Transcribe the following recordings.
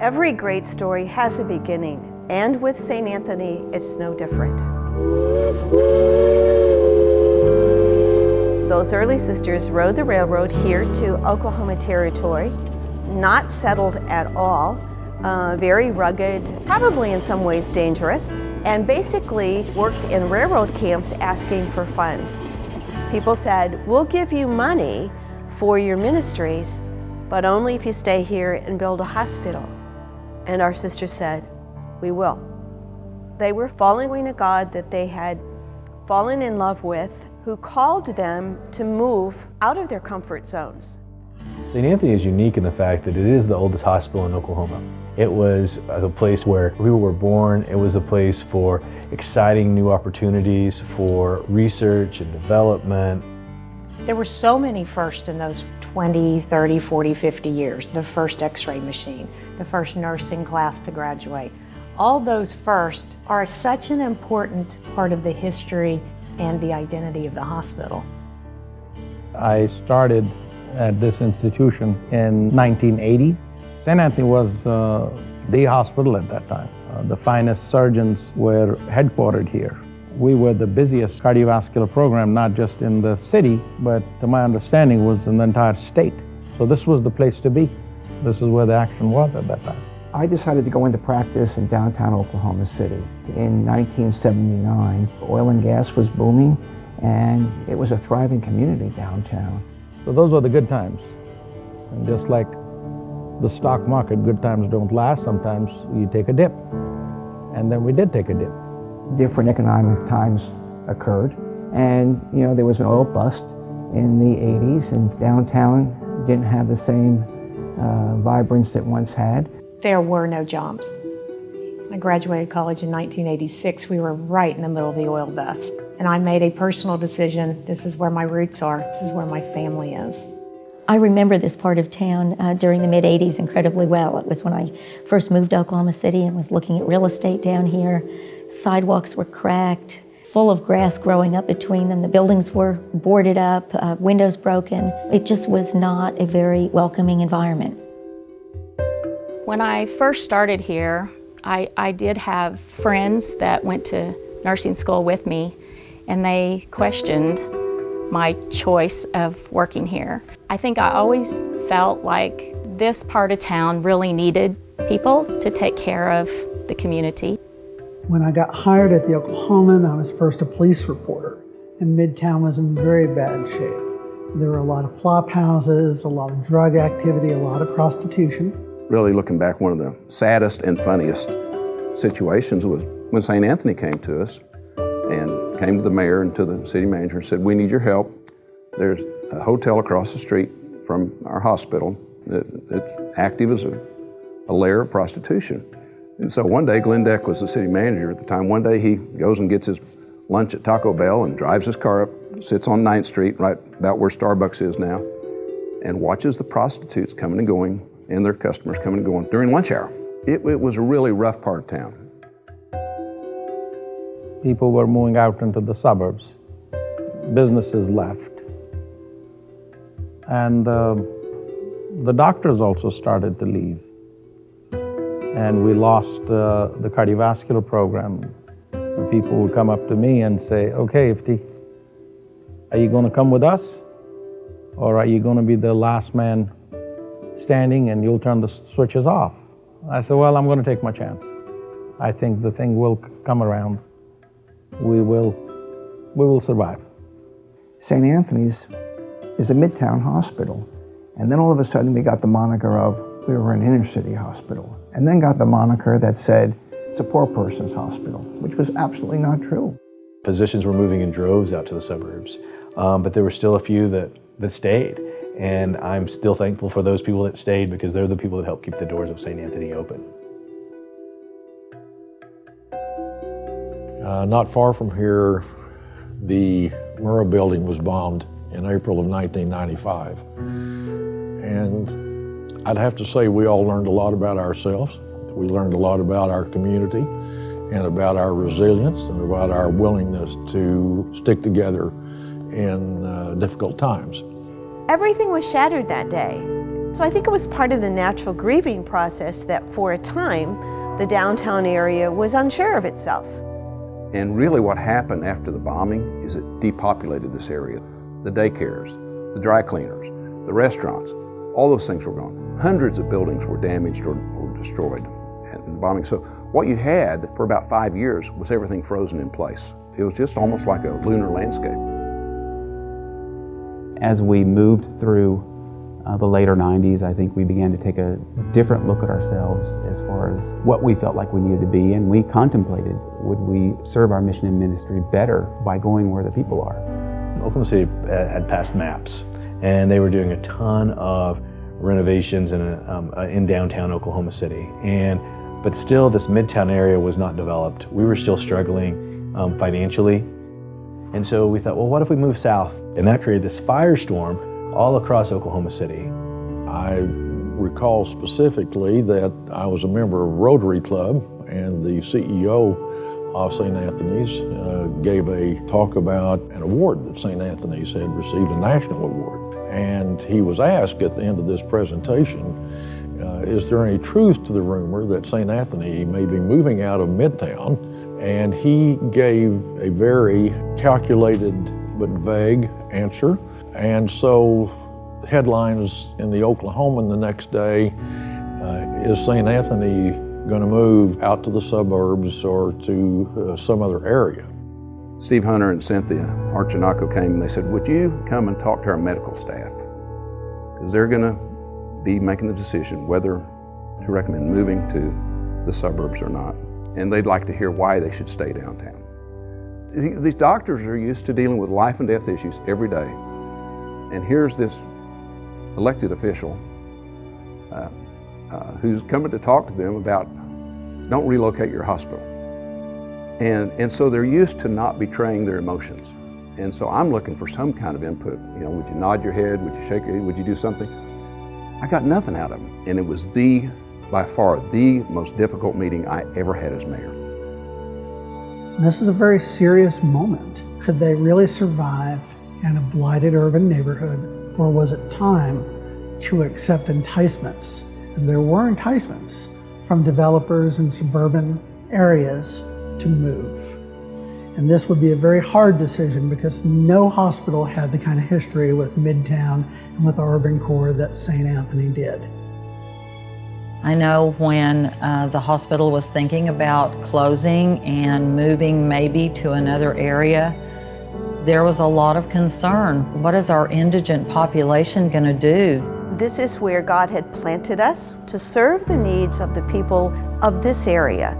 Every great story has a beginning, and with St. Anthony, it's no different. Those early sisters rode the railroad here to Oklahoma Territory, not settled at all, very rugged, probably in some ways dangerous, and basically worked in railroad camps asking for funds. People said, "We'll give you money for your ministries, but only if you stay here and build a hospital." And our sisters said, "We will." They were following a God that they had fallen in love with, who called them to move out of their comfort zones. St. Anthony is unique in the fact that it is the oldest hospital in Oklahoma. It was the place where people were born. It was a place for exciting new opportunities, for research and development. There were so many firsts in those 20, 30, 40, 50 years. The first x-ray machine, the first nursing class to graduate. All those firsts are such an important part of the history and the identity of the hospital. I started at this institution in 1980. St. Anthony was the hospital at that time. The finest surgeons were headquartered here. We were the busiest cardiovascular program, not just in the city, but to my understanding was in the entire state. So this was the place to be. This is where the action was at that time. I decided to go into practice in downtown Oklahoma City. In 1979, oil and gas was booming, and it was a thriving community downtown. So those were the good times. And just like the stock market, good times don't last. Sometimes you take a dip. And then we did take a dip. Different economic times occurred, and there was an oil bust in the 80s, and downtown didn't have the same vibrance it once had. There were no jobs. I graduated college in 1986. We were right in the middle of the oil bust. And I made a personal decision. This is where my roots are. This is where my family is. I remember this part of town during the mid-'80s incredibly well. It was when I first moved to Oklahoma City and was looking at real estate down here. Sidewalks were cracked, full of grass growing up between them. The buildings were boarded up, windows broken. It just was not a very welcoming environment. When I first started here, I did have friends that went to nursing school with me, and they questioned my choice of working here. I think I always felt like this part of town really needed people to take care of the community. When I got hired at the Oklahoman, I was first a police reporter, and Midtown was in very bad shape. There were a lot of flop houses, a lot of drug activity, a lot of prostitution. Really looking back, one of the saddest and funniest situations was when St. Anthony came to us and came to the mayor and to the city manager and said, "We need your help. There's a hotel across the street from our hospital that's active as a lair of prostitution." And so one day, Glenn Deck was the city manager at the time. One day he goes and gets his lunch at Taco Bell and drives his car up, sits on 9th Street, right about where Starbucks is now, and watches the prostitutes coming and going and their customers coming and going during lunch hour. It was a really rough part of town. People were moving out into the suburbs. Businesses left. And the doctors also started to leave. And we lost the cardiovascular program. People would come up to me and say, "Okay, Ifti, are you going to come with us? Or are you going to be the last man standing and you'll turn the switches off?" I said, "Well, I'm going to take my chance. I think the thing will come around. We will survive." St. Anthony's is a Midtown hospital. And then all of a sudden we got the moniker of we were an inner city hospital. And then got the moniker that said it's a poor person's hospital, which was absolutely not true. Physicians were moving in droves out to the suburbs, but there were still a few that stayed. And I'm still thankful for those people that stayed, because they're the people that helped keep the doors of St. Anthony open. Not far from here, the Murrah building was bombed in April of 1995. And I'd have to say we all learned a lot about ourselves. We learned a lot about our community and about our resilience and about our willingness to stick together in difficult times. Everything was shattered that day. So I think it was part of the natural grieving process that for a time, the downtown area was unsure of itself. And really what happened after the bombing is it depopulated this area. The daycares, the dry cleaners, the restaurants, all those things were gone. Hundreds of buildings were damaged or destroyed in the bombing. So what you had for about 5 years was everything frozen in place. It was just almost like a lunar landscape. As we moved through the later 90s, I think we began to take a different look at ourselves as far as what we felt like we needed to be, and we contemplated, would we serve our mission and ministry better by going where the people are? Oklahoma City had passed maps, and they were doing a ton of renovations in downtown Oklahoma City. But still, this Midtown area was not developed. We were still struggling financially. And so we thought, well, what if we move south? And that created this firestorm all across Oklahoma City. I recall specifically that I was a member of Rotary Club, and the CEO of St. Anthony's gave a talk about an award that St. Anthony's had received, a national award. And he was asked at the end of this presentation, is there any truth to the rumor that St. Anthony may be moving out of Midtown? And he gave a very calculated but vague answer. And so headlines in the Oklahoman the next day, is St. Anthony going to move out to the suburbs or to some other area? Steve Hunter and Cynthia Archinaco came and they said, would you come and talk to our medical staff? Because they're going to be making the decision whether to recommend moving to the suburbs or not. And they'd like to hear why they should stay downtown. These doctors are used to dealing with life and death issues every day. And here's this elected official who's coming to talk to them about don't relocate your hospital. And so they're used to not betraying their emotions. And so I'm looking for some kind of input. You know, would you nod your head? Would you shake your head? Would you do something? I got nothing out of them. And it was by far the most difficult meeting I ever had as mayor. This is a very serious moment. Could they really survive in a blighted urban neighborhood, or was it time to accept enticements? And there were enticements from developers in suburban areas to move. And this would be a very hard decision because no hospital had the kind of history with Midtown and with the urban core that St. Anthony did. I know when the hospital was thinking about closing and moving maybe to another area, there was a lot of concern. What is our indigent population going to do? This is where God had planted us to serve the needs of the people of this area.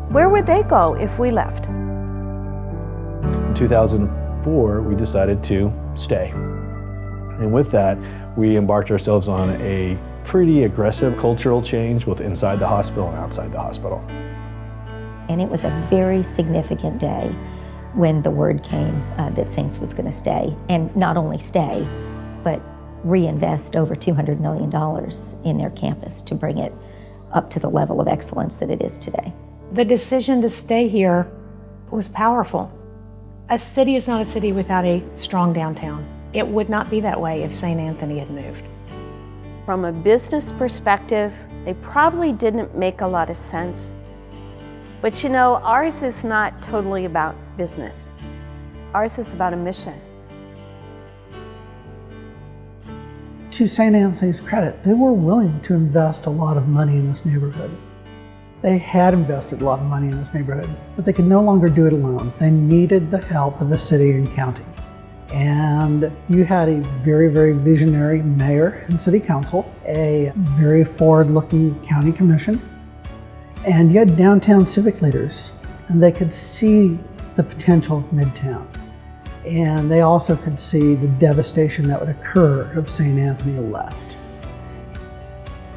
Where would they go if we left? In 2004, we decided to stay. And with that, we embarked ourselves on a pretty aggressive cultural change both inside the hospital and outside the hospital. And it was a very significant day when the word came that Saints was going to stay. And not only stay, but reinvest over $200 million in their campus to bring it up to the level of excellence that it is today. The decision to stay here was powerful. A city is not a city without a strong downtown. It would not be that way if St. Anthony had moved. From a business perspective, they probably didn't make a lot of sense. But you know, ours is not totally about business. Ours is about a mission. To St. Anthony's credit, they were willing to invest a lot of money in this neighborhood. They had invested a lot of money in this neighborhood, but they could no longer do it alone. They needed the help of the city and county. And you had a very, very visionary mayor and city council, a very forward-looking county commission, and you had downtown civic leaders, and they could see the potential of Midtown. And they also could see the devastation that would occur if St. Anthony left.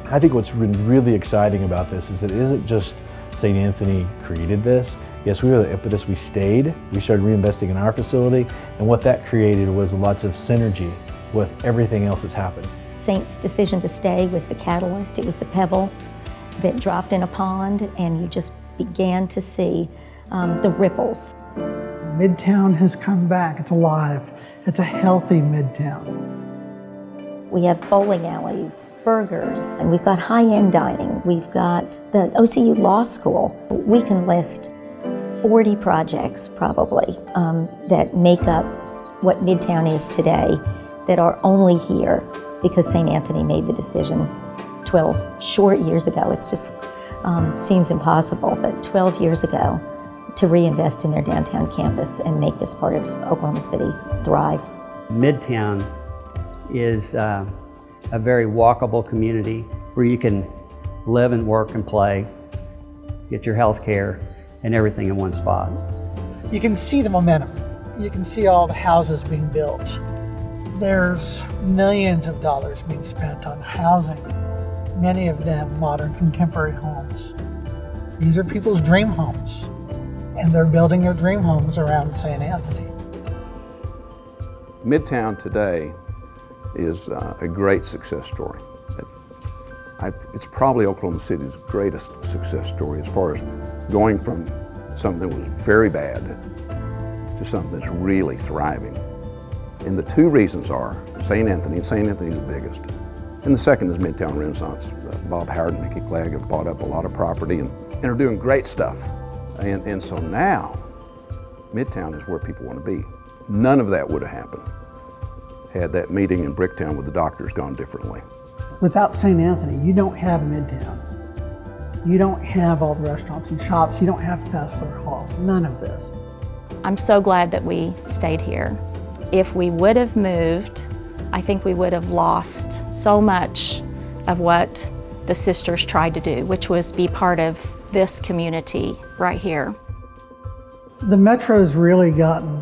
I think what's really exciting about this is that it isn't just St. Anthony created this. Yes, we were the impetus, we stayed, we started reinvesting in our facility, and what that created was lots of synergy with everything else that's happened. Saint's decision to stay was the catalyst. It was the pebble that dropped in a pond, and you just began to see the ripples. Midtown has come back, it's alive. It's a healthy Midtown. We have bowling alleys, burgers, and we've got high-end dining. We've got the OCU Law School. We can list 40 projects probably that make up what Midtown is today that are only here because St. Anthony made the decision 12 short years ago. It's just seems impossible, but 12 years ago to reinvest in their downtown campus and make this part of Oklahoma City thrive. Midtown is a very walkable community where you can live and work and play, get your health care and everything in one spot. You can see the momentum. You can see all the houses being built. There's millions of dollars being spent on housing, many of them modern contemporary homes. These are people's dream homes, and they're building their dream homes around St. Anthony. Midtown today is a great success story. It's probably Oklahoma City's greatest success story as far as going from something that was very bad to something that's really thriving. And the two reasons are St. Anthony, and St. Anthony's the biggest. And the second is Midtown Renaissance. Bob Howard and Mickey Clegg have bought up a lot of property and are doing great stuff. And so now, Midtown is where people want to be. None of that would have happened had that meeting in Bricktown with the doctors gone differently. Without St. Anthony, you don't have Midtown. You don't have all the restaurants and shops. You don't have Fessler Hall. None of this. I'm so glad that we stayed here. If we would have moved, I think we would have lost so much of what the sisters tried to do, which was be part of this community right here. The Metro's really gotten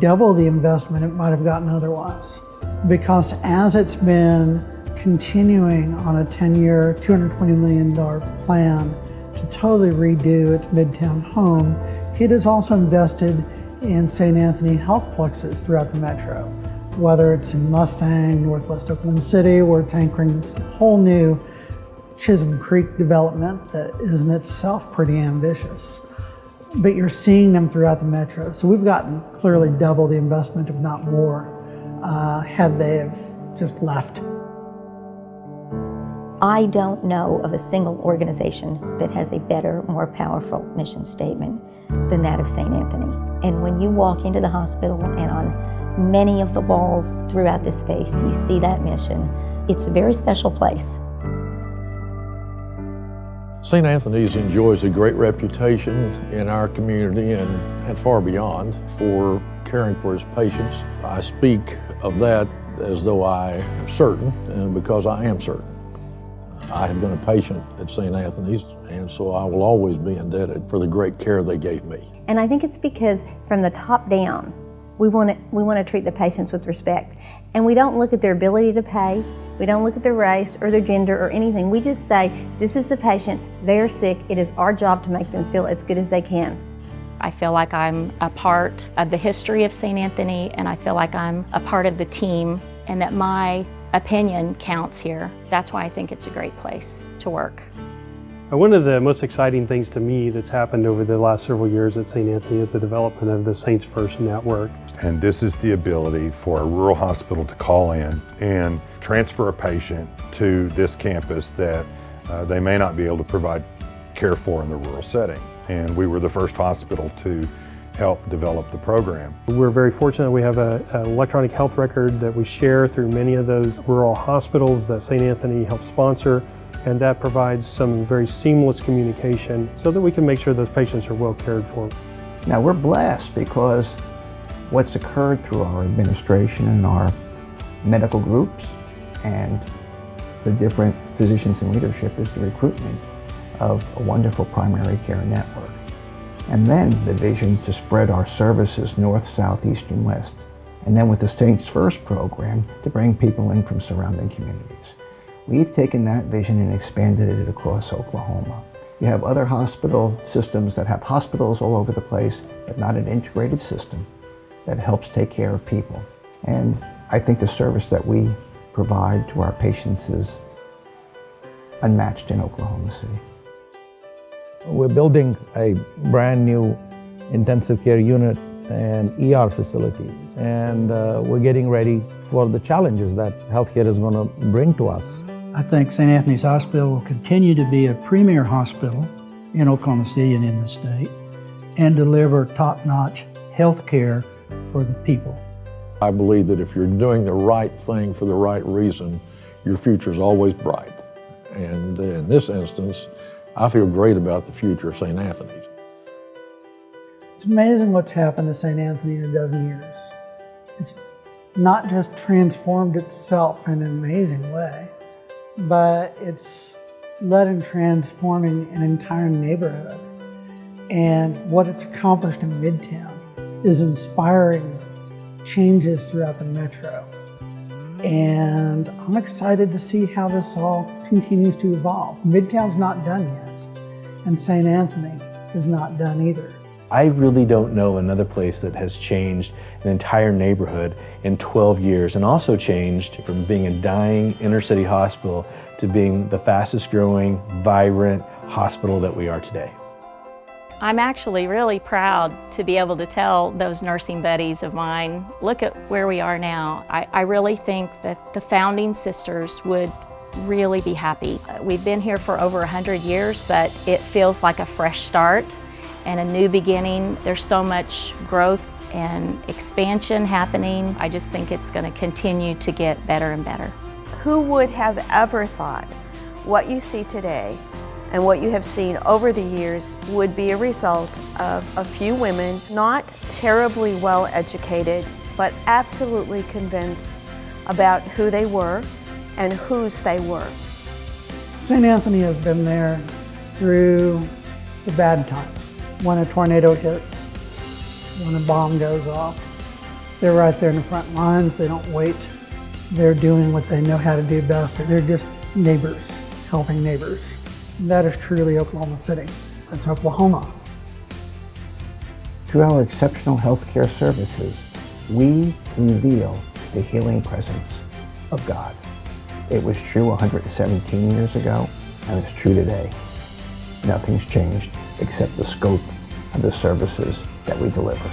double the investment it might have gotten otherwise, because as it's been continuing on a 10-year, $220 million plan to totally redo its Midtown home, it has also invested in St. Anthony health plexes throughout the Metro, whether it's in Mustang, Northwest Oklahoma City, where it's anchoring this whole new Chisholm Creek development that is in itself pretty ambitious. But you're seeing them throughout the Metro. So we've gotten clearly double the investment, if not more, had they have just left. I don't know of a single organization that has a better, more powerful mission statement than that of St. Anthony. And when you walk into the hospital and on many of the walls throughout the space, you see that mission. It's a very special place. St. Anthony's enjoys a great reputation in our community and far beyond for caring for its patients. I speak of that as though I am certain, because I am certain. I have been a patient at St. Anthony's, and so I will always be indebted for the great care they gave me. And I think it's because from the top down, we want to treat the patients with respect. And we don't look at their ability to pay, we don't look at their race or their gender or anything. We just say, this is the patient, they're sick, it is our job to make them feel as good as they can. I feel like I'm a part of the history of St. Anthony, and I feel like I'm a part of the team, and that my opinion counts here. That's why I think it's a great place to work. One of the most exciting things to me that's happened over the last several years at St. Anthony is the development of the Saints First Network. And this is the ability for a rural hospital to call in and transfer a patient to this campus that they may not be able to provide care for in the rural setting. And we were the first hospital to help develop the program. We're very fortunate we have an electronic health record that we share through many of those rural hospitals that St. Anthony helps sponsor, and that provides some very seamless communication so that we can make sure those patients are well cared for. Now we're blessed because what's occurred through our administration and our medical groups and the different physicians in leadership is the recruitment of a wonderful primary care network. And then the vision to spread our services north, south, east, and west. And then with the Saints First program to bring people in from surrounding communities. We've taken that vision and expanded it across Oklahoma. You have other hospital systems that have hospitals all over the place, but not an integrated system that helps take care of people. And I think the service that we provide to our patients is unmatched in Oklahoma City. We're building a brand new intensive care unit and ER facility, and we're getting ready for the challenges that healthcare is going to bring to us. I think St. Anthony's Hospital will continue to be a premier hospital in Oklahoma City and in the state, and deliver top-notch health care for the people. I believe that if you're doing the right thing for the right reason, your future is always bright. And in this instance, I feel great about the future of St. Anthony's. It's amazing what's happened to St. Anthony in a dozen years. It's not just transformed itself in an amazing way, but it's led in transforming an entire neighborhood. And what it's accomplished in Midtown is inspiring changes throughout the metro. And I'm excited to see how this all continues to evolve. Midtown's not done yet, and St. Anthony is not done either. I really don't know another place that has changed an entire neighborhood in 12 years and also changed from being a dying inner city hospital to being the fastest growing, vibrant hospital that we are today. I'm actually really proud to be able to tell those nursing buddies of mine, look at where we are now. I really think that the founding sisters would really be happy. We've been here for over 100 years, but it feels like a fresh start and a new beginning. There's so much growth and expansion happening. I just think it's going to continue to get better and better. Who would have ever thought what you see today and what you have seen over the years would be a result of a few women, not terribly well educated, but absolutely convinced about who they were and whose they were. St. Anthony has been there through the bad times. When a tornado hits, when a bomb goes off, they're right there in the front lines. They don't wait. They're doing what they know how to do best. They're just neighbors, helping neighbors. And that is truly Oklahoma City. That's Oklahoma. Through our exceptional healthcare services, we reveal the healing presence of God. It was true 117 years ago, and it's true today. Nothing's changed except the scope of the services that we deliver.